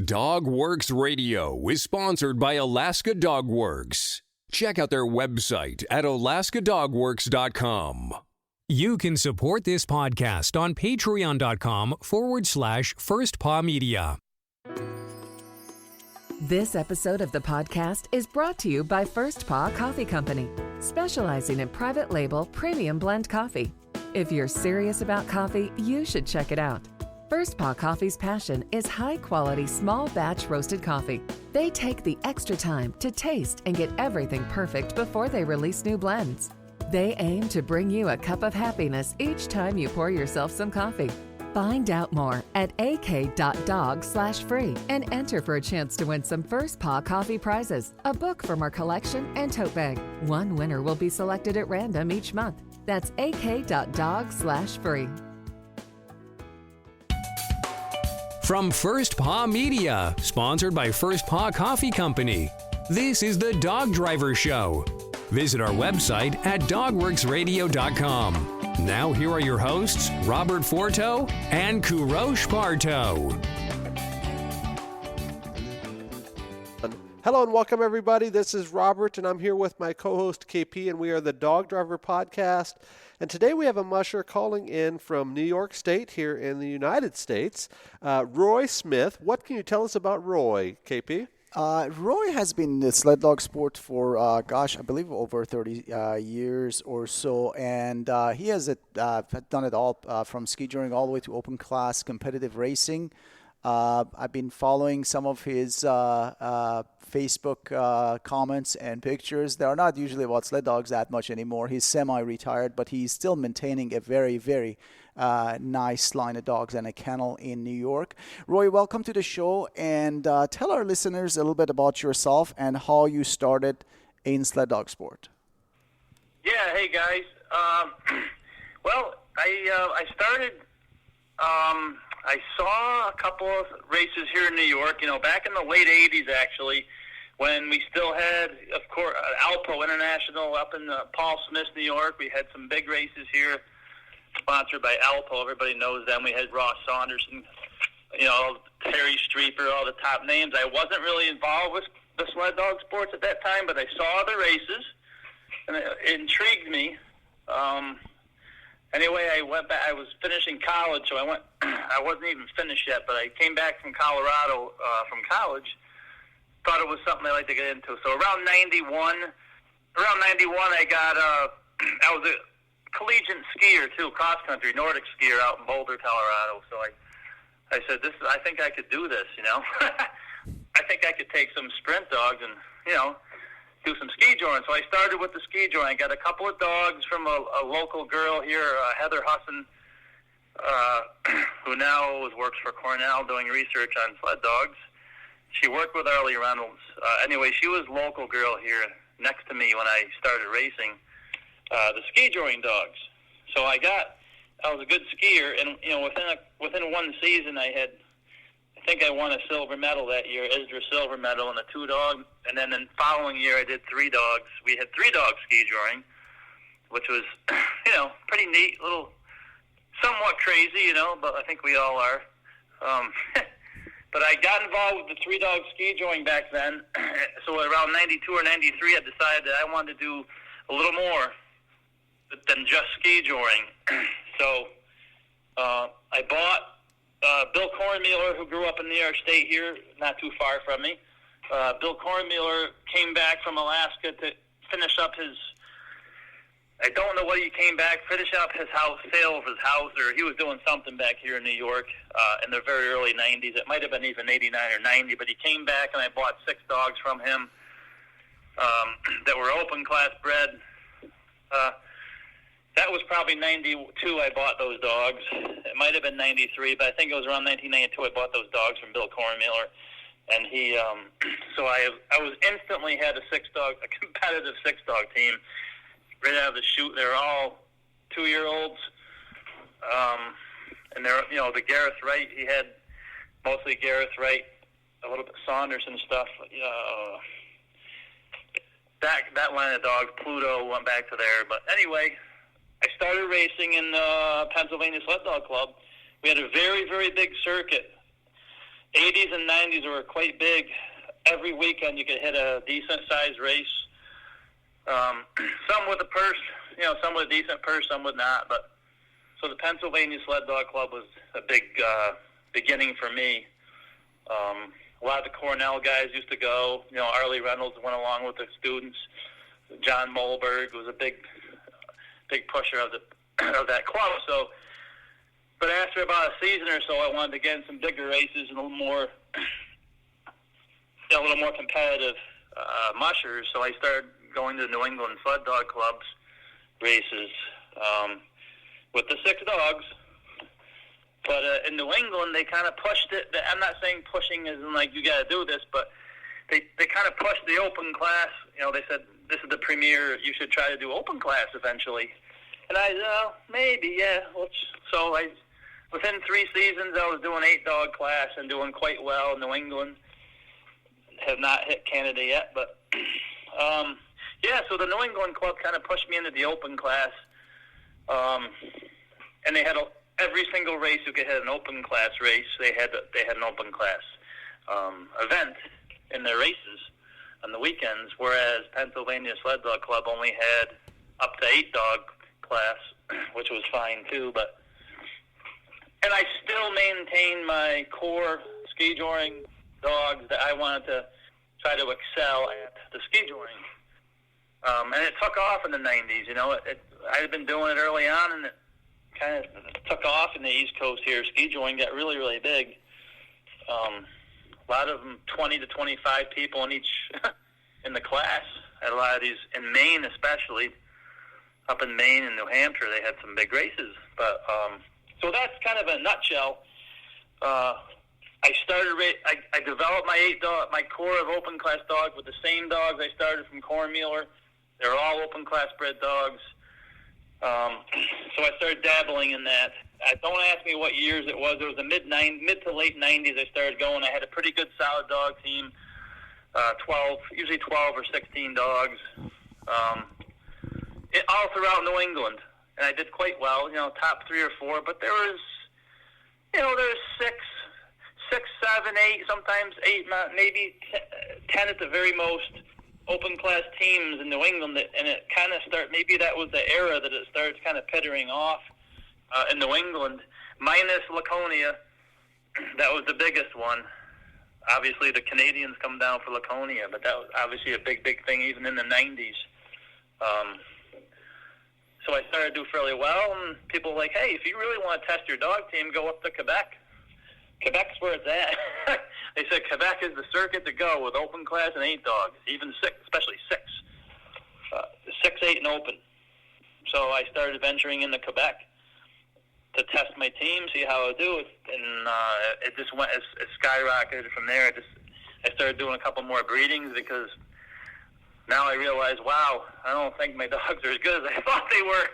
Dog Works Radio is sponsored by Alaska Dog Works. Check out their website at alaskadogworks.com. You can support this podcast on patreon.com/firstpawmedia. This episode of the podcast is brought to you by First Paw Coffee Company, specializing in private label premium blend coffee. If you're serious about coffee, you should check it out. First Paw Coffee's passion is high-quality, small-batch roasted coffee. They take the extra time to taste and get everything perfect before they release new blends. They aim to bring you a cup of happiness each time you pour yourself some coffee. Find out more at ak.dog/free and enter for a chance to win some First Paw Coffee prizes, a book from our collection, and tote bag. One winner will be selected at random each month. That's ak.dog/free. From First Paw Media, sponsored by First Paw Coffee Company, this is the Dog Driver Show. Visit our website at dogworksradio.com. Now here are your hosts, Robert Forto and Kourosh Partow. Hello and welcome everybody. This is Robert and I'm here with my co-host KP and we are the Dog Driver Podcast. And today we have a musher calling in from New York State here in the United States, Roy Smith. What can you tell us about Roy, KP? Roy has been in the sled dog sport for, I believe over 30 years or so, and he has done it all from ski touring all the way to open class competitive racing. I've been following some of his Facebook comments and pictures. They are not usually about sled dogs that much anymore. He's semi-retired, but he's still maintaining a very, very nice line of dogs and a kennel in New York. Roy, welcome to the show, and tell our listeners a little bit about yourself and how you started in sled dog sport. Yeah, hey guys. Well, I started. I saw a couple of races here in New York. You know, back in the late '80s, actually, when we still had, of course, Alpo International up in Paul Smith, New York. We had some big races here, sponsored by Alpo. Everybody knows them. We had Ross Saunderson, you know, Terry Streeper, all the top names. I wasn't really involved with the sled dog sports at that time, but I saw the races, and it intrigued me. Anyway, I went back. I was finishing college, so I went. I wasn't even finished yet, but I came back from Colorado from college. Thought it was something I'd like to get into. So around '91, I got. I was a collegiate skier too, cross country, Nordic skier out in Boulder, Colorado. So I said, I think I could do this. You know, I think I could take some sprint dogs and do some ski joring. So I started with the ski joring. I got a couple of dogs from a local girl here, Heather Husson, who now works for Cornell doing research on sled dogs. She worked with Arlie Reynolds. Anyway, she was a local girl here next to me when I started racing the ski joring dogs. So I was a good skier, and within one season I think I won a silver medal that year, ISDRA silver medal, and a 2-dog. And then the following year, I did 3 dogs. We had 3-dog ski joring, which was, pretty neat, a little, somewhat crazy, but I think we all are. But I got involved with the 3-dog ski joring back then. So around 92 or 93, I decided that I wanted to do a little more than just ski joring. So I bought Bill Cornmuller, who grew up in New York State here, not too far from me. Bill Cornmuller came back from Alaska to finish up his, I don't know what he came back, finish up his house, sale of his house, or he was doing something back here in New York in the very early 90s. It might have been even 89 or 90, but he came back and I bought 6 dogs from him that were open class bred. That was probably 92 I bought those dogs. It might have been 93, but I think it was around 1992 I bought those dogs from Bill Cornmuller. And he, so I was instantly had a competitive 6-dog team right out of the chute. They're all 2-year-olds. And they're, the Gareth Wright, he had mostly Gareth Wright, a little bit Saunderson stuff. That line of dogs, Pluto went back to there. But anyway, I started racing in Pennsylvania Sled Dog Club. We had a very, very big circuit 80s and 90s were quite big. Every weekend you could hit a decent-sized race. Some with a purse, some with a decent purse, some with not. But so the Pennsylvania Sled Dog Club was a big beginning for me. A lot of the Cornell guys used to go. Arlie Reynolds went along with the students. John Molberg was a big pusher of that club. So, but after about a season or so, I wanted to get in some bigger races and a little more competitive mushers. So I started going to New England Sled Dog Club's races with the 6 dogs. But in New England, they kind of pushed it. I'm not saying pushing isn't like you got to do this, but they kind of pushed the open class. They said, this is the premier, you should try to do open class eventually. And I said, maybe, yeah. So within 3 seasons, I was doing 8-dog class and doing quite well in New England. Have not hit Canada yet, but so the New England club kind of pushed me into the open class. And they had every single race you could hit an open class race. They had an open class event in their races on the weekends, whereas Pennsylvania Sled Dog Club only had up to 8-dog class, which was fine too. And I still maintain my core ski joring dogs that I wanted to try to excel at the ski joring. And it took off in the 90s. I had been doing it early on, and it kind of took off in the East Coast here. Ski joring got really, really big. A lot of them, 20 to 25 people in the class. Had a lot of these in Maine, especially up in Maine and New Hampshire. They had some big races. But so that's kind of a nutshell. I developed my core of open class dogs with the same dogs I started from Cornmuller. They're all open class bred dogs. So I started dabbling in that. Don't ask me what years it was. It was the mid to late 90s I started going. I had a pretty good solid dog team, usually 12 or 16 dogs, all throughout New England. And I did quite well, top 3 or 4. But there was, there's 6, 7, 8, sometimes 8, maybe 10 at the very most open class teams in New England, and it kind of maybe that was the era that it started kind of pettering off in New England, minus Laconia. That was the biggest one. Obviously, the Canadians come down for Laconia, but that was obviously a big, big thing even in the 90s. So I started to do fairly well, and people were like, hey, if you really want to test your dog team, go up to Quebec. Quebec's where it's at. They said Quebec is the circuit to go with open class and 8 dogs, even 6, especially 6. 6, 8, and open. So I started venturing into Quebec to test my team, see how I would do it, and it just went, it skyrocketed from there. I started doing a couple more breedings because now I realize, wow, I don't think my dogs are as good as I thought they were.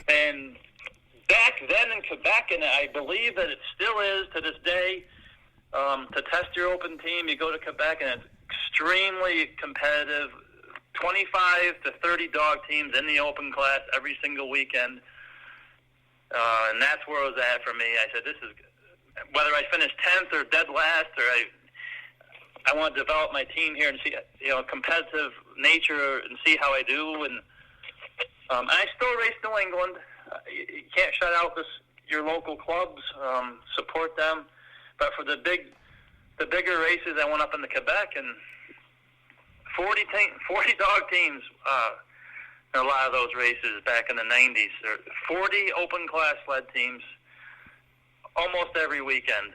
And back then in Quebec, and I believe that it still is to this day, to test your open team, you go to Quebec, and it's extremely competitive. 25 to 30 dog teams in the open class every single weekend. And that's where it was at for me. I said, this is, whether I finish 10th or dead last, or I want to develop my team here and see, competitive nature and see how I do. And I still race New England. You can't shut out your local clubs, support them. But for the bigger races, I went up into Quebec, and 40 dog teams in a lot of those races back in the 90s. There 40 open class sled teams almost every weekend.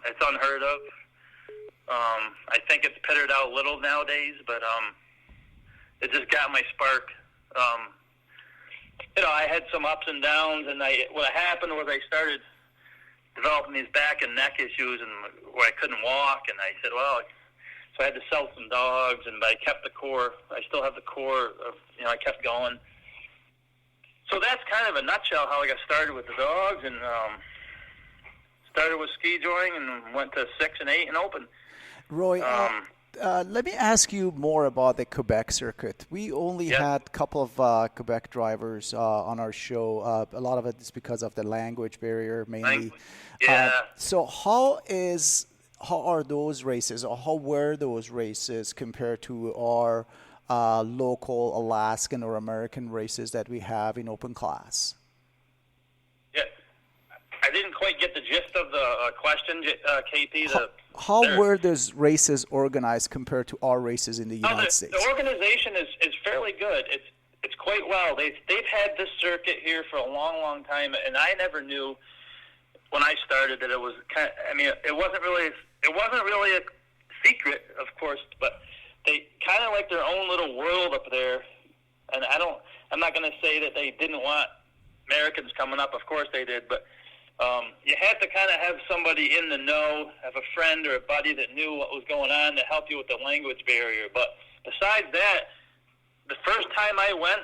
It's unheard of. I think it's pittered out a little nowadays, but it just got my spark. I had some ups and downs, and what happened was I started developing these back and neck issues, and where I couldn't walk, and I said, well, so I had to sell some dogs, but I kept the core. I still have the core of, I kept going. So that's kind of a nutshell how I got started with the dogs, and started with ski joring and went to 6 and 8 and open. Roy, Let me ask you more about the Quebec circuit. We only had a couple of Quebec drivers on our show. A lot of it is because of the language barrier, mainly. So how are those races, or how were those races compared to our local Alaskan or American races that we have in open class? Yeah, I didn't quite get the gist of the question, KP. How were those races organized compared to our races in the United States? The organization is fairly good. It's quite well. They've had this circuit here for a long time, and I never knew when I started that it was it wasn't really a secret, of course, but they kind of like their own little world up there. And I'm not going to say that they didn't want Americans coming up. Of course they did, but you had to kind of have somebody in the know, have a friend or a buddy that knew what was going on to help you with the language barrier. But besides that, the first time I went,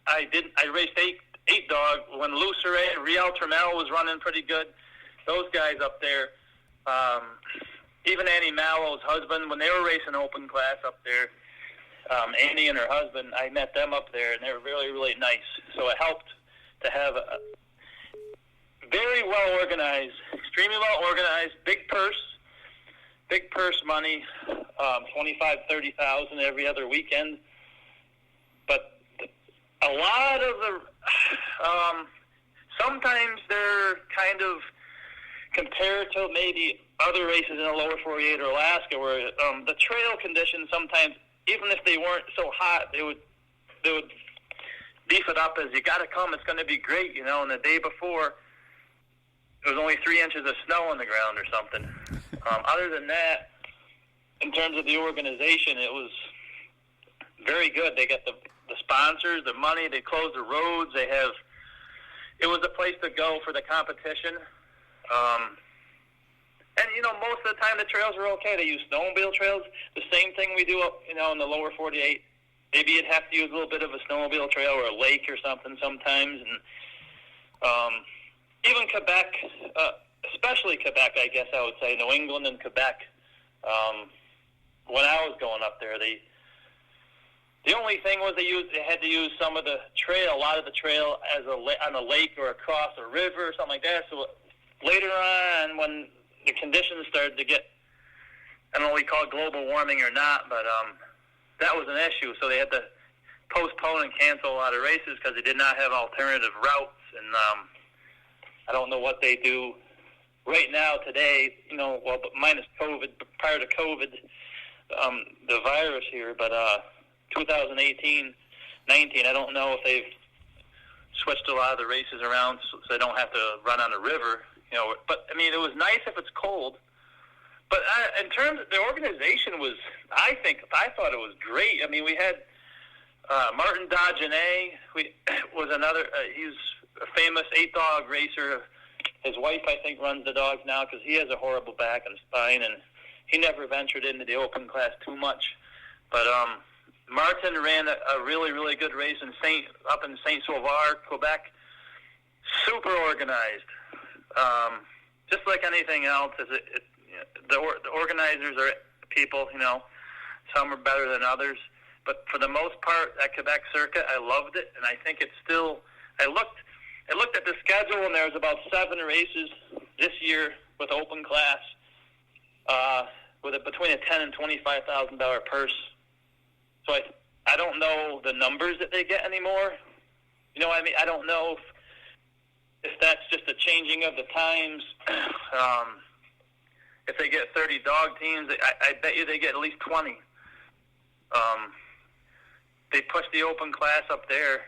I raced eight dog when Luceret, Riel Trammell was running pretty good. Those guys up there, even Annie Mallow's husband, when they were racing open class up there, Annie and her husband, I met them up there, and they were really, really nice. So it helped to have a very well organized, extremely well organized, big purse money, 25, 30,000 every other weekend. But a lot of the, sometimes they're kind of compared to maybe other races in the lower 48 or Alaska, where the trail conditions sometimes, even if they weren't so hot, they would beef it up as you got to come. It's going to be great, And the day before, there was only 3 inches of snow on the ground or something. Other than that, in terms of the organization, it was very good. They got the sponsors, the money. They closed the roads. It was a place to go for the competition. And, most of the time the trails are okay. They use snowmobile trails. The same thing we do, in the lower 48. Maybe you'd have to use a little bit of a snowmobile trail or a lake or something sometimes. And even Quebec, especially Quebec, I guess I would say, New England and Quebec, when I was going up there, the only thing was they had to use some of the trail, a lot of the trail on a lake or across a river or something like that. So later on, when the conditions started to get, I don't know what we call it, global warming or not, but that was an issue. So they had to postpone and cancel a lot of races because they did not have alternative routes. And I don't know what they do right now today, but minus COVID, prior to COVID, the virus here. But 2018, 19, I don't know if they've switched a lot of the races around so they don't have to run on a river. But it was nice if it's cold. But in terms of the organization I thought it was great. We had Martin Dagenet, was another. He's a famous 8-dog racer. His wife, I think, runs the dogs now because he has a horrible back and spine, and he never ventured into the open class too much. But Martin ran a really, really good race up in Saint-Sauveur, Quebec. Super organized. Just like anything else, the organizers are people, some are better than others. But for the most part, at Quebec Circuit, I loved it, and I think it's still. I looked at the schedule, and there was about 7 races this year with open class, with between a $10,000 and $25,000 purse. So I don't know the numbers that they get anymore. I don't know if that's just a changing of the times. If they get 30 dog teams, I bet you they get at least 20. They push the open class up there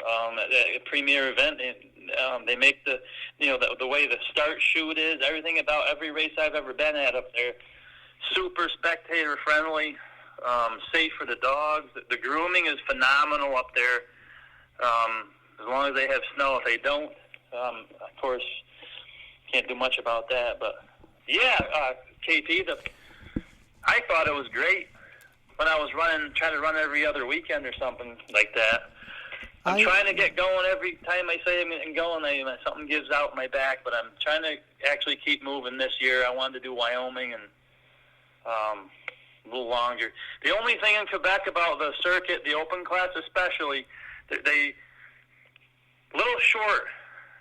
at a premier event. They make the way the start chute is, everything about every race I've ever been at up there, super spectator friendly, safe for the dogs. The grooming is phenomenal up there. As long as they have snow. If they don't, of course, can't do much about that. But yeah, KP, I thought it was great when I was trying to run every other weekend or something like that. I'm trying to get going every time I say I'm going. Something gives out my back, but I'm trying to actually keep moving this year. I wanted to do Wyoming, and a little longer. The only thing in Quebec about the circuit, the open class especially, they little short,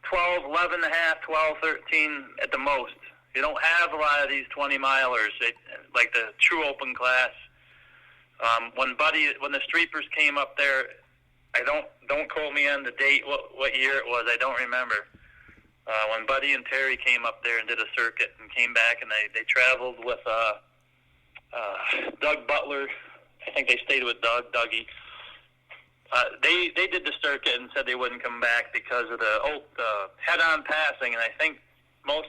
12, 11 and a half, 12, 13 at the most. You don't have a lot of these 20-milers, like the true open class. When the Streepers came up there, don't quote me on the date, what year it was, I don't remember. When Buddy and Terry came up there and did a circuit and came back, and they traveled with Doug Butler. I think they stayed with Dougie. They did the circuit and said they wouldn't come back because of the head-on passing, and I think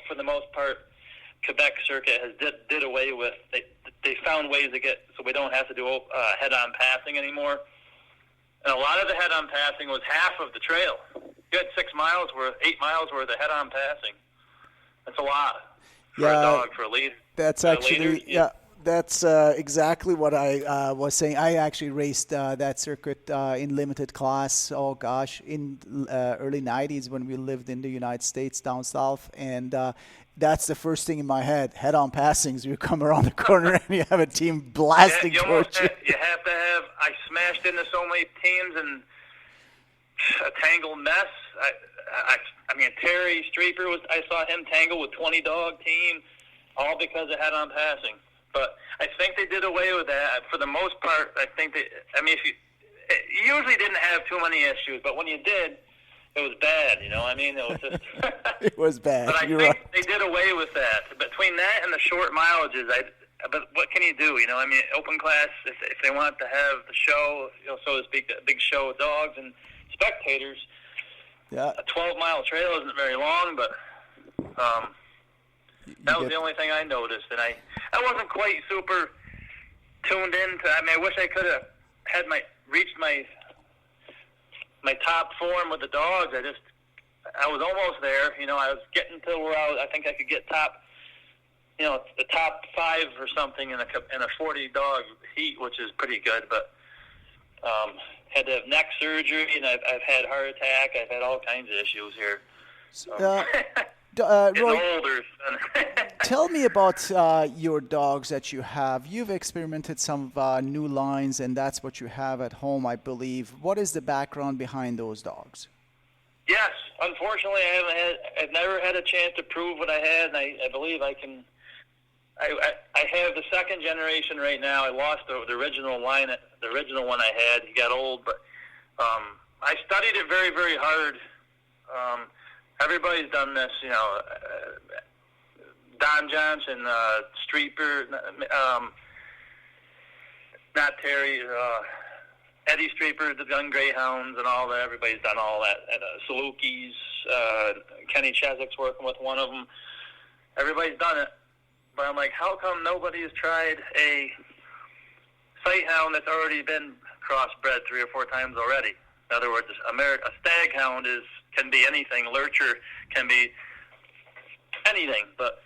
for the most part, Quebec circuit has did away with. They found ways to get so we don't have to do head-on passing anymore. And a lot of the head-on passing was half of the trail. You had 8 miles worth of head-on passing. That's a lot for a dog, for a leader. That's actually, that's exactly what I was saying. I actually raced that circuit in limited class, in early 90s when we lived in the United States down south. And that's the first thing in my head, head-on passings. You come around the corner and you have a team blasting towards you. You have to have, I smashed into so many teams and a tangled mess. I mean, Terry Streeper, I saw him tangle with 20-dog team, all because of head-on passing. But I think they did away with that. For the most part, I think you usually didn't have too many issues, but when you did, it was bad, you know what I mean? It was just... It was bad. But I think they did away with that. Between that and the short mileages, but what can you do, you know? I mean, open class, if they want to have the show, you know, so to speak, the big show of dogs and spectators, a 12-mile trail isn't very long, but that was the only thing I noticed. And I wasn't quite super tuned into. I mean, I wish I could have had reached my top form with the dogs. I was almost there. You know, I was getting to where I think I could get the top 5 or something in a 40-dog heat, which is pretty good. But had to have neck surgery, and I've had heart attack. I've had all kinds of issues here. Roy, older. tell me about your dogs that you have. You've experimented some new lines, and that's what you have at home, I believe. What is the background behind those dogs? Yes, unfortunately, I've never had a chance to prove what I had, and I believe I can. I have the second generation right now. I lost the original line, the original one I had. He got old, but I studied it very, very hard. Everybody's done this, you know. Don Johnson, Streeper, not Terry, Eddie Streeper, the Gun Greyhounds, and all that. Everybody's done all that. Salukis, Kenny Chesik's working with one of them. Everybody's done it. But I'm like, how come nobody has tried a sighthound that's already been crossbred 3 or 4 times already? In other words, a staghound can be anything. Lurcher can be anything, but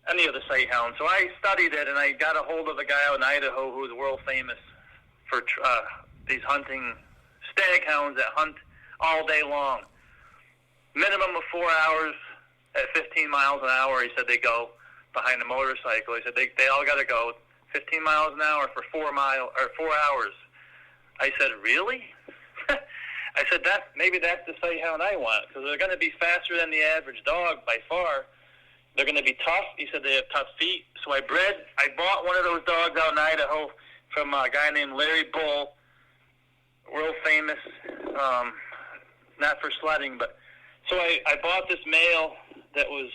any of the sighthounds. So I studied it, and I got a hold of a guy out in Idaho who's world famous for these hunting staghounds that hunt all day long. Minimum of 4 hours at 15 miles an hour, he said they go behind a motorcycle. He said they all got to go 15 miles an hour for 4 hours. I said, really? I said, maybe that's the sighthound I want, because they're going to be faster than the average dog by far. They're going to be tough. He said they have tough feet. So I bought one of those dogs out in Idaho from a guy named Larry Bull, world famous, not for sledding, but so I bought this male that was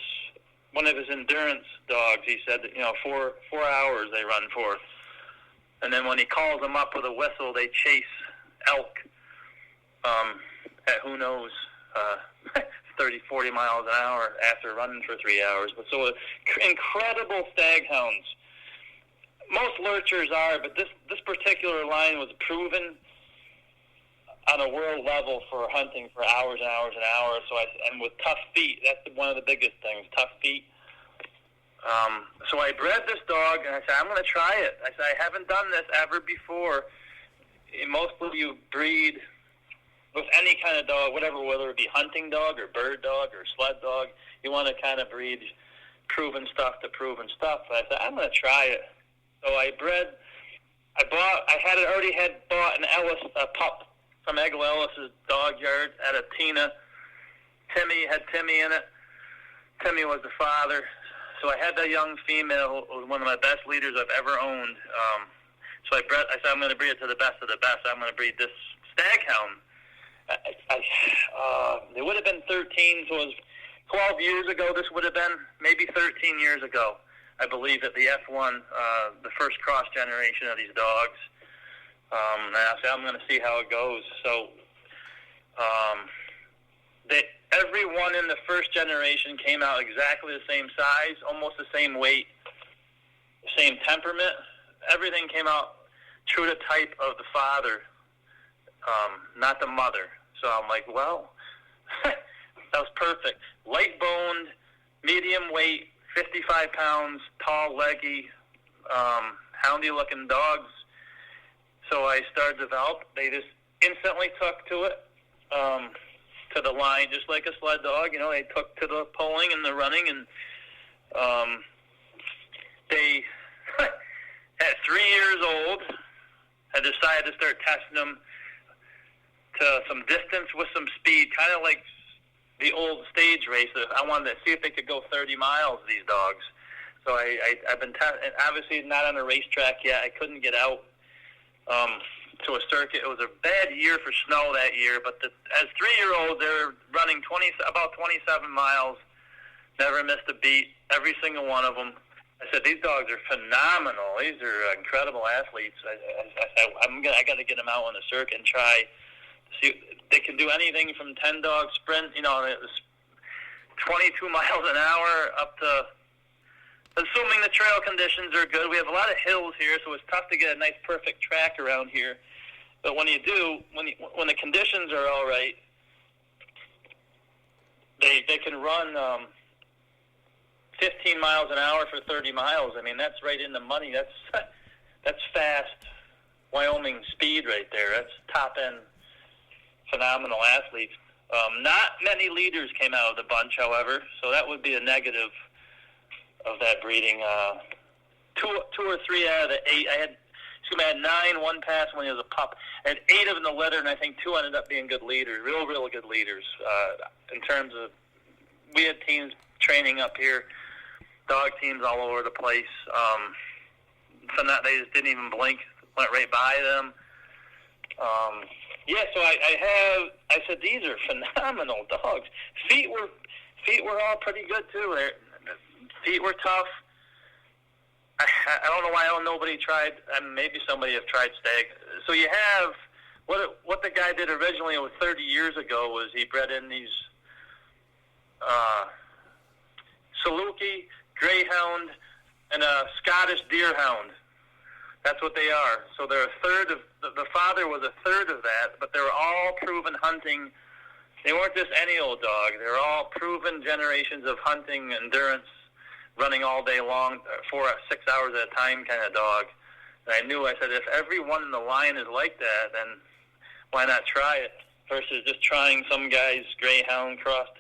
one of his endurance dogs. He said that, 4 hours they run for. And then when he calls them up with a whistle, they chase elk at who knows, 30, 40 miles an hour after running for 3 hours. But so incredible staghounds. Most lurchers are, but this particular line was proven on a world level for hunting for hours and hours and hours. And with tough feet, that's one of the biggest things, tough feet. So I bred this dog, and I said, I'm going to try it. I said, I haven't done this ever before. Mostly you breed with any kind of dog, whether it be hunting dog or bird dog or sled dog, you want to kind of breed proven stuff to proven stuff. But I said, I'm going to try it. So I bred already had bought an Ellis, a pup from Eggle Ellis's dog yard at a Tina. Timmy had Timmy in it. Timmy was the father. So I had that young female who was one of my best leaders I've ever owned. So I said, I'm going to breed it to the best of the best. I'm going to breed this staghound. It would have been 13, so it was 12 years ago. This would have been maybe 13 years ago, I believe, at the F1, the first cross generation of these dogs. And I said, I'm going to see how it goes. So everyone in the first generation came out exactly the same size, almost the same weight, same temperament. Everything came out true to type of the father, not the mother. So I'm like, well, that was perfect. Light-boned, medium weight, 55 pounds, tall, leggy, houndy-looking dogs. So I started to develop. They just instantly took to it, to the line, just like a sled dog. You know, they took to the pulling and the running, and they, at 3 years old, I decided to start testing them to some distance with some speed, kind of like the old stage race. I wanted to see if they could go 30 miles, these dogs. So I've been testing, obviously not on a racetrack yet. I couldn't get out to a circuit. It was a bad year for snow that year, but as 3-year-olds, they were running about 27 miles, never missed a beat, every single one of them. I said, these dogs are phenomenal. These are incredible athletes. I got to get them out on the circuit and try to see. They can do anything from 10-dog sprint, you know, 22 miles an hour up to, assuming the trail conditions are good. We have a lot of hills here, so it's tough to get a nice perfect track around here. But when you do, when the conditions are all right, they can run 15 miles an hour for 30 miles. I mean, that's right in the money. That's fast Wyoming speed right there. That's top-end phenomenal athletes. Not many leaders came out of the bunch, however, so that would be a negative of that breeding. Two or three out of the 8. I had 9, one passed when he was a pup. I had 8 of them in the litter, and I think 2 ended up being good leaders, real good leaders. In terms of, we had teams training up here, dog teams all over the place. Some that they just didn't even blink, went right by them. So I said, these are phenomenal dogs. Feet were all pretty good too. Feet were tough. I don't know why nobody tried. Maybe somebody have tried stag. So you have what the guy did originally 30 years ago was he bred in these Saluki, Greyhound, and a Scottish Deerhound. That's what they are. So they're a third of the father was a third of that, but they were all proven hunting. They weren't just any old dog. They were all proven generations of hunting endurance, running all day long, 4 or 6 hours at a time kind of dog. And I said, if everyone in the line is like that, then why not try it versus just trying some guy's Greyhound crossed.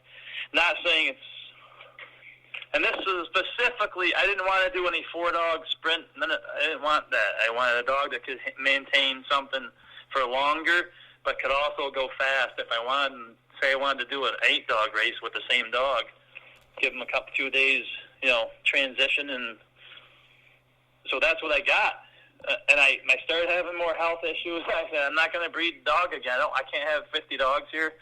Not saying it's, and this was specifically, I didn't want to do any 4-dog sprint. I didn't want that. I wanted a dog that could maintain something for longer, but could also go fast. If I wanted to do an 8-dog race with the same dog, give them a few days, transition, and so that's what I got. And I started having more health issues. I said, I'm not going to breed dog again. I can't have 50 dogs here.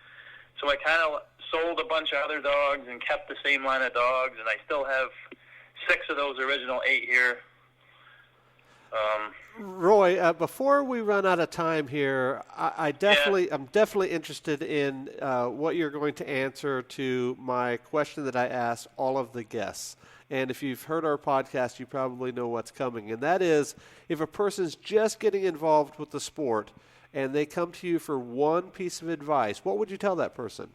So I kind of sold a bunch of other dogs and kept the same line of dogs, and I still have 6 of those original 8 here. Roy, before we run out of time here, I'm definitely interested in what you're going to answer to my question that I asked all of the guests. And if you've heard our podcast, you probably know what's coming. And that is, if a person's just getting involved with the sport and they come to you for one piece of advice, what would you tell that person?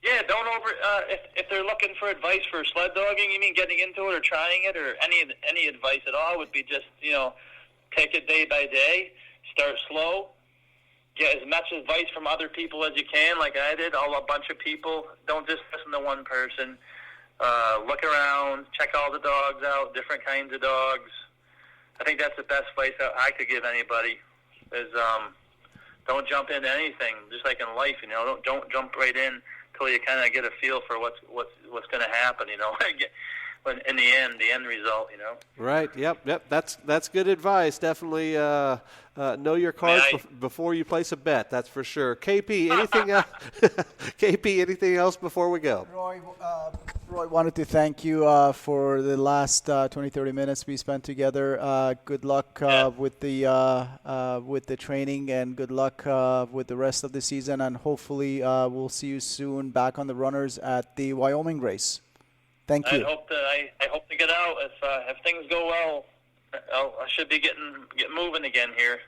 Yeah, if they're looking for advice for sled dogging, you mean getting into it or trying it, or any advice at all would be just, take it day by day, start slow, get as much advice from other people as you can, like I did, a bunch of people. Don't just listen to one person. Look around, check all the dogs out, different kinds of dogs. I think that's the best advice I could give anybody is don't jump into anything. Just like in life, don't jump right in until you kind of get a feel for what's going to happen. When in the end result. Right. Yep. That's good advice. Definitely know your cards before you place a bet. That's for sure. KP, anything else? KP, anything else before we go? Roy, wanted to thank you for the last 20-30 minutes we spent together. Good luck with the training, and good luck with the rest of the season. And hopefully, we'll see you soon back on the runners at the Wyoming race. Thank you. I hope to get out if things go well. I should be get moving again here.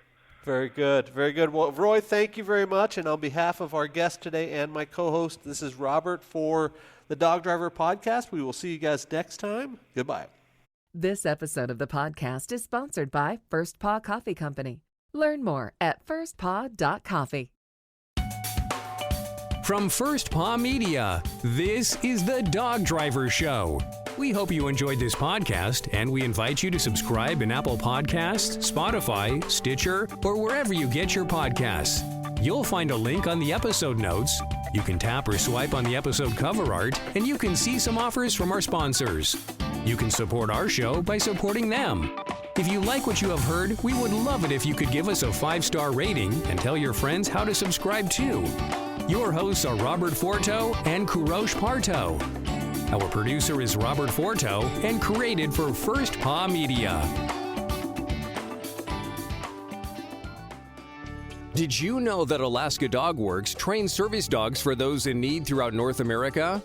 Very good. Very good. Well, Roy, thank you very much. And on behalf of our guest today and my co-host, this is Robert for the Dog Driver Podcast. We will see you guys next time. Goodbye. This episode of the podcast is sponsored by First Paw Coffee Company. Learn more at firstpaw.coffee. From First Paw Media, this is the Dog Driver Show. We hope you enjoyed this podcast, and we invite you to subscribe in Apple Podcasts, Spotify, Stitcher, or wherever you get your podcasts. You'll find a link on the episode notes. You can tap or swipe on the episode cover art, and you can see some offers from our sponsors. You can support our show by supporting them. If you like what you have heard, we would love it if you could give us a 5-star rating and tell your friends how to subscribe too. Your hosts are Robert Forto and Kourosh Partow. Our producer is Robert Forto and created for First Paw Media. Did you know that Alaska Dog Works trains service dogs for those in need throughout North America?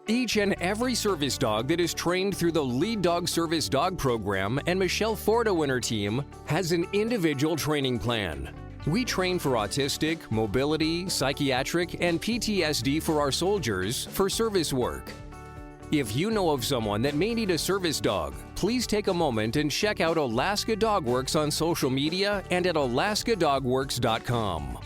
Each and every service dog that is trained through the Lead Dog Service Dog Program and Michelle Forto and her team has an individual training plan. We train for autistic, mobility, psychiatric, and PTSD for our soldiers for service work. If you know of someone that may need a service dog, please take a moment and check out Alaska Dog Works on social media and at alaskadogworks.com.